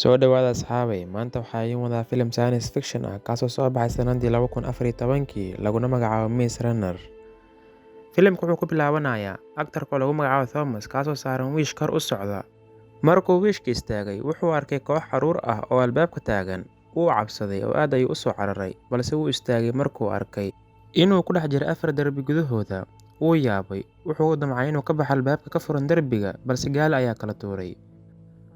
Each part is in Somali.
Soo dhawaada asxaabay, maanta waxaa idiin wadaa filim science fiction ah kaasoo soo baxay sanadii 2014 laguna magacaabo Maze Runner. Filimku wuxuu ku bilaabanayaa aktarka oo lagu magacaabo Thomas kaasoo saaran wiish kor u socda. Markuu wiishka istaagay, wuxuu arkay koox carruur ah oo albaabka taagan. Wuu cabsaday oo aad ayuu u soo cararay, balse wuu istaagay markuu arkay inuu ku dhex jiro 4 darbi gudahooda. Wuu yaabay, wuxuu damcay inuu ka baxo albaabka ka furan darbiga, balse gaali ayaa kala tuuray.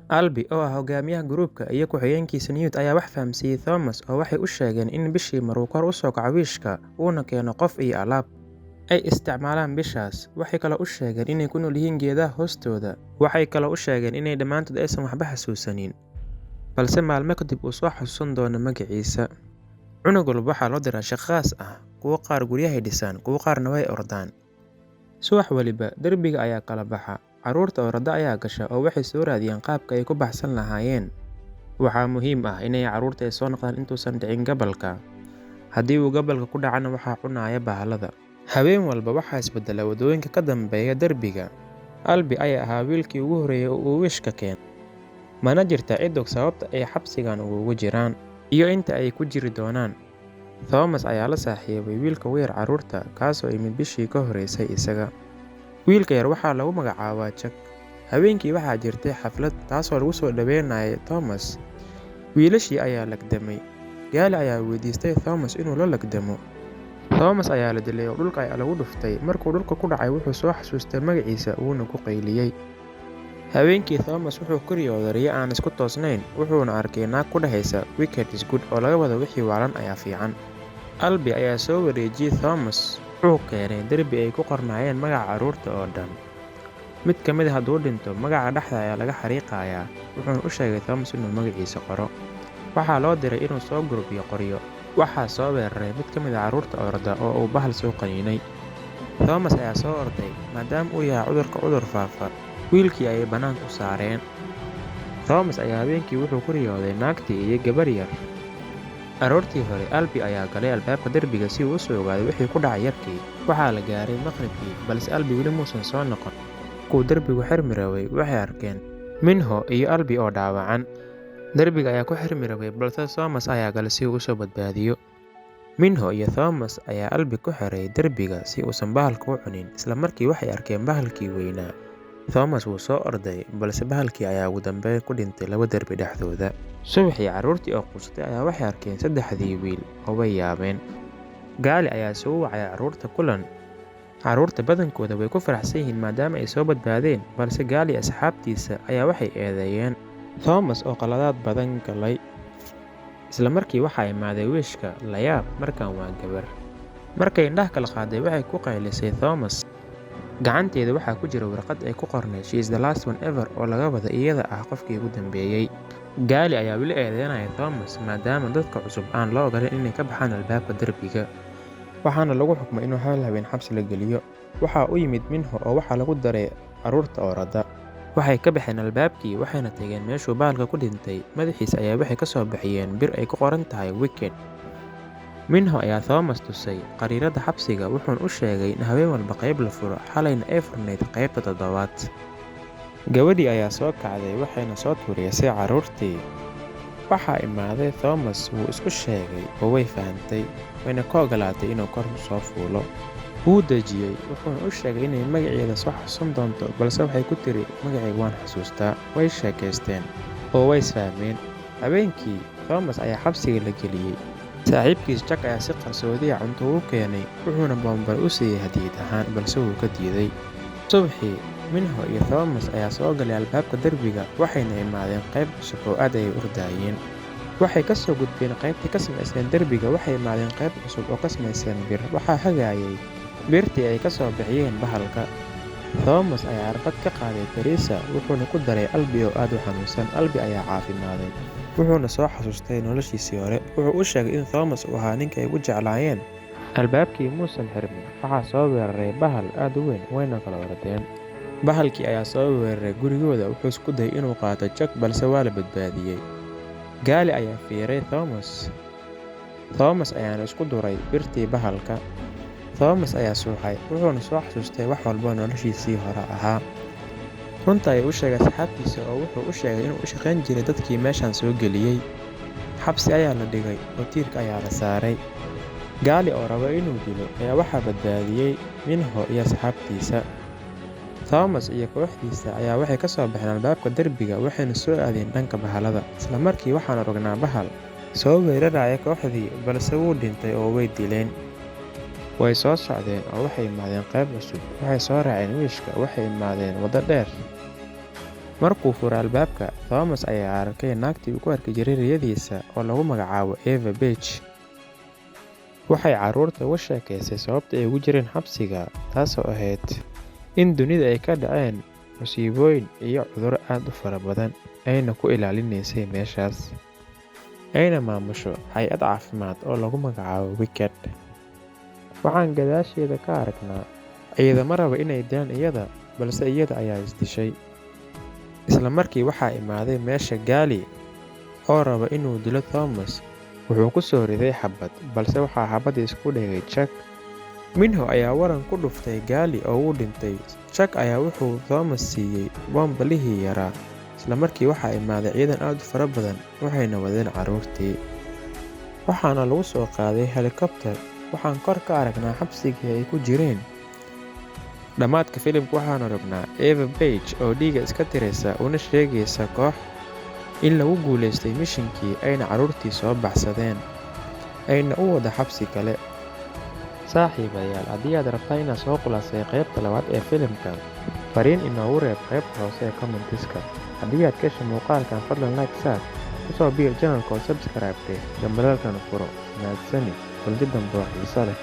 Albi oo ah hogaamiyaha gruubka iyo ku-xigeenkiisa Newt ayaa wax fahamsiiyey Thomas oo waxay u sheegeen in bishii mar uu kor u soo kaco wiishka uuna keeno qof iyo alaab ay isticmaalaan bishaas. Waxay kaloo u sheegeen inay ku nool yihiin geedaha hoostooda. Waxay kaloo u sheegeen inay dhammaantood aysan waxba xasuusanin, balse maalmo kadib uu soo xasuusan doono magaciisa. Cunug walba waxaa loo diraa shaqo khaas ah, kuwo qaar guryahay dhisaan, kuwo qaarna way ordaan. Subax waliba darbiga ayaa kala baxa. Carruurta orada ayaa gasha oo waxay soo raadiyaan qaabka ay ku baxsan lahaayeen. Waxaa muhiim ah inay carruurta ay soo noqdaan intuusan dhicin gabalka. Haddii uu gabalka ku dhacana waxaa cunaya bahalada. Habeen walba waxaa isbedela wadooyinka ka dambeeya darbiga. Albi ayaa ahaa wiilkii ugu horreeyay oo uu wiishka keenay. Mana jirta cid og sababta ay xabsigan ugu jiraan iyo inta ay ku jiri doonaan. Thomas ayaa la saaxiibay wiilka ugu yar carruurta kaasoo imid bishii ka horreysay isaga. Wiilka yar waxaa lagu magacaabaa Jack. Habeenkii waxaa jirtay xaflad taasoo lagu soo dhaweynayay Thomas. Wiilashii ayaa lagdamay. Gaali ayaa weydiistay Thomas inuu la lagdamo. Thomas ayaa la dilay oo dhulka ayaa lagu dhuftay. Markuu dhulka ku dhacay wuxuu soo xasuustay magaciisa wuuna ku qayliyey. Habeenkii Thomas wuxuu ku riyooday riyo aan isku toosnayn, wuxuuna arkay naag ku dhahaysa wicked is good oo laga wado wixii waalan ayaa fiican. Albi ayaa soo wareejiyey Thomas. Wuxuu keenay darbi ay ku qornaayeen magaca carruurta oo dhan. Mid ka mid ah hadduu dhinto, magaca dhexda ayaa laga xariiqayaa. Wuxuuna u sheegay Thomas inuu magaciisa qoro. Waxaa loo diray inuu soo gurbiyo qoryo. Waxaa soo weeraray mid ka mid ah carruurta orda oo uu bahal soo qaniinay. Thomas ayaa soo orday maadaama uu yahay cudur faafa. Wiilkii ayay bannaanka u saareen. Thomas ayaa habeenkii wuxuu ku riyooday naagtii iyo gabar yar. Aroortii hore, Albi ayaa galay albaabka darbiga si uu u soo ogaado wixii ku dhacay yarkii. Waxaa la gaaray maqribkii, balse Albi weli muusan soo noqon. Markuu darbigu xirmi rabay, waxay arkeen Minho iyo Albi oo dhaawacan. Darbiga ayaa ku xirmi rabay, balse Thomas ayaa galay si uu u soo badbaadiyo. Minho iyo Thomas ayaa Albi ku xiray darbiga si uusan bahalka u cunin. Isla markii waxay arkeen bahalkii weynaa. Thomas wuu soo orday, balse bahalkii ayaa ugu dambeyn ku dhintay 2 darbi dhexdooda. Subaxii carruurtii oo quustay ayaa waxay arkeen 3 wiil oo way yaabeen. Gaali ayaa soo wacay carruurta kulan. Carruurta badankooda way ku faraxsan yihiin maadaama ay soo badbaadeen, balse gaali asxaabtiisa ayaa waxay eedeeyeen Thomas oo qaladaad badan galay. Isla markii waxaa imaaday wiishka la yaab, markan waa gabar. Markay indhaha kala qaaday waxay ku qaylisay Thomas. Gacanteeda waxaa ku jira warqad ay ku qornay she is the last one ever oo laga wada iyada ah qofkii ugu dambeeyay. Gaali ayaa weli eedeynaya Thomas maadaama dadka cusub aan loo ogolan inay ka baxaan albaabka darbiga. Waxaana lagu xukmay inuu hal habeen xabsi la geliyo. Waxaa u yimid Minho oo waxaa lagu daray carruurta orada. Waxay ka baxeen albaabkii waxayna tageen meeshuu bahalka ku dhintay. Madaxiisa ayaa waxay ka soo bixiyeen bir ay ku qoran tahay wicked. Minho ayaa Thomas tusay qariirada xabsiga wuxuuna u sheegay in habeen walba qayb la furo, xalayna ay furnayd qaybta 7. Gabadhii ayaa soo kacday waxayna soo tuureysay carruurtii. Waxaa imaaday Thomas wuu isku sheegay oo way fahantay, wayna ka ogolaatay inuu kor soo fuulo. Wuu dejiyey, wuxuuna u sheegay inay magaceeda soo xasuusan doonto, balse waxay ku tiri magacayga waan xasuustaa. Way sheekaysteen oo way isfahmeen. Habeenkii Thomas ayaa xabsiga la geliyey. Saaxiibkiis Jack ayaa si qarsoodi ah cunto u keenay, wuxuuna boonbal u siiyey hadiyad ahaan, balse wuu ka diiday. Subaxii, Minho iyo Thomas ayaa soo galay albaabka darbiga, waxayna imaadeen qayb cusub oo aad ayay u ordaayeen. Waxay ka soo gudbeen qaybtii ka samayseen darbiga, waxay imaadeen qayb cusub oo ka samayseen bir. Waxaa hagaayay birtii ay ka soo bixiyeen bahalka. Thomas ayaa arbad ka qaaday Teresa, wuxuuna ku daray Albi oo aad u xanuunsan. Albi ayaa caafimaaday. Wuxuuna soo xasuustay noloshiisii hore. Wuxuu u sheegay in Thomas uu ahaa ninka ay ugu jeclaayeen. Albaabkii muusan xirmin. Waxaa soo weeraray bahal aad u weyn, wayna kala ordeen. Bahalkii ayaa soo weeraray gurigooda. Wuxuu isku dayay inuu qaato Jack, balse waa la badbaadiyey. Gaali ayaa fiiray Thomas. Thomas ayaana isku duray birtii bahalka. Thomas ayaa suuxay. Wuxuuna soo xasuustay wax walba noloshiisii hore ahaa. runta ayuu u sheegay asxaabtiisa oo wuxuu u sheegay inuu u shaqayn jiray dadkii meeshan soo geliyey. Xabsi ayaa la dhigay oo tiirka ayaa la saaray. Gaali oo raba inuu dilo ayaa waxaa badbaadiyey Minho iyo asxaabtiisa. Thomas iyo kooxdiisa ayaa waxay ka soo baxeen albaabka derbiga waxayna soo aadeen dhanka bahalada. Isla markii waxaan aragnaa bahal soo weeraraya kooxdii balse wuu dhintay oo way dileen. Way soo socdeen oo waxay imaadeen qayb cusub. Waxay soo raaceen wiishka waxay imaadeen waddo dheer. Markuu furay albaabka, Thomas ayaa arkay naagtii uu ku arki jiray riyadiisa oo lagu magacaabo Eva Page. Waxay carruurta uga sheekaysay sababta ay ugu jireen xabsiga, taasoo ahayd in dunida ay ka dhaceen musiibooyin iyo cudurro aad u fara badan, ayna ku ilaalinaysay meeshaas. Ayna maamusho hay'ad caafimaad oo lagu magacaabo Wicked. Waxaan gadaasheeda ka aragnaa ciidamo raba inay dilaan iyada, balse iyada ayaa isdishay. Isla markii waxaa imaaday meesha Gaali oo raba inuu dilo Thomas. Wuxuu ku soo riday xabad, balse waxaa xabadii isku dhigay Chuck. Minho ayaa waran ku dhuftay Gaali oo uu dhintay. Chuck ayaa wuxuu Thomas siiyey boombalihii yaraa. Isla markii waxaa imaaday ciidan aad u fara badan, waxayna wadeen carruurtii. Waxaana lagu soo qaaday helikobtar. Waxaan kor ka aragnaa xabsigii ay ku jireen. Dhammaadka filimka waxaan aragnaa Eva Page oo dhiiga iska tiraysa una sheegaysa koox in lagu guulaystay mishinkii ayna carruurtii soo baxsadeen, ayna u wada xabsi kale. Saaxiibayaal, haddii aad rabtaa inaad soo khulaasay qaybta labaad ee filimkan, fariin inoogu reeb qaybta hoose ee commentiska. Haddii aad ka heshay muuqaalkan, fadlan like saar, ku soo biir channelka oo subscribe-tee, gambalaalkana furo. Mahadsanid, kulanti dambe oo xiiso leh.